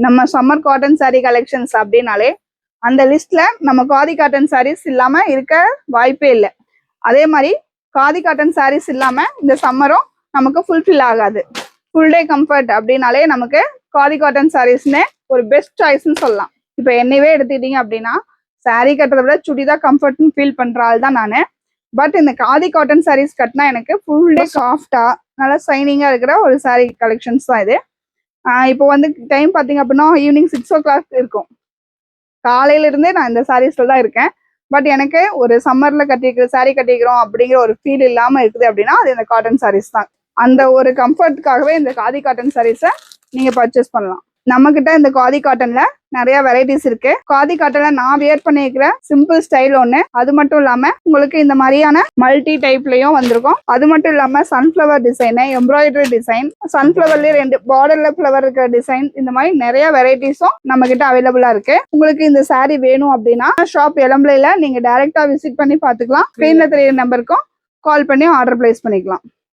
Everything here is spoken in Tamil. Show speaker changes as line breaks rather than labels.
நம்ம சம்மர் காட்டன் saree கலெக்ஷன்ஸ் அப்படின்னாலே அந்த லிஸ்ட்ல நம்ம காதி காட்டன் sarees இல்லாம இருக்க வாய்ப்பே இல்லை. அதே மாதிரி காதி காட்டன் sarees இல்லாம இந்த சம்மரும் நமக்கு ஃபுல்ஃபில் ஆகாது. ஃபுல் டே கம்ஃபர்ட் அப்படின்னாலே நமக்கு காதி காட்டன் sareesனு ஒரு பெஸ்ட் சாய்ஸ்ன்னு சொல்லலாம். இப்போ என்னையவே எடுத்துக்கிட்டீங்க அப்படின்னா saree கட்டுறதை விட சுடிதான் கம்ஃபர்ட்னு ஃபீல் பண்ற ஆள் தான் நான். பட் இந்த காதி காட்டன் sarees கட்டினா எனக்கு ஃபுல் டே சாஃப்டா நல்லா ஷைனிங்கா இருக்கிற ஒரு saree கலெக்ஷன்ஸ் தான் இது. இப்போ வந்து டைம் பார்த்தீங்க அப்படின்னா ஈவினிங் 6 o'clock இருக்கும். காலையில இருந்தே நான் இந்த சாரீஸ்ல தான் இருக்கேன். பட் எனக்கு ஒரு சம்மர்ல கட்டிக்கிற saree கட்டிக்கிறோம் அப்படிங்கிற ஒரு ஃபீல் இல்லாம இருக்குது அப்படின்னா அது இந்த காட்டன் sarees தான். அந்த ஒரு கம்ஃபர்ட்டுக்காகவே இந்த காதி காட்டன் sarees-அ நீங்க பர்ச்சேஸ் பண்ணலாம். நம்ம கிட்ட இந்த காதி காட்டன்ல நிறைய வெரைட்டிஸ் இருக்கு. காதி காட்டன்ல நான் வியர் பண்ணிக்கிற சிம்பிள் ஸ்டைல் ஒண்ணு, அது மட்டும் இல்லாம உங்களுக்கு இந்த மாதிரியான மல்டி டைப்லயும் வந்திருக்கும். அது மட்டும் இல்லாம சன்ஃபிளவர் டிசைன், எம்ப்ராய்டரி டிசைன், சன்ஃபிளவர்லயே 2 பார்டர்ல ஃபிளவர் இருக்கிற டிசைன், இந்த மாதிரி நிறைய வெரைட்டிஸும் நம்ம கிட்ட அவைலபிளா இருக்கு. உங்களுக்கு இந்த saree வேணும் அப்படின்னா ஷாப் எலம்பலையில நீங்க டைரக்டா விசிட் பண்ணி பாத்துக்கலாம். ஸ்கிரீன்ல தெரியுற நம்பருக்கும் கால் பண்ணி ஆர்டர் பிளேஸ் பண்ணிக்கலாம்.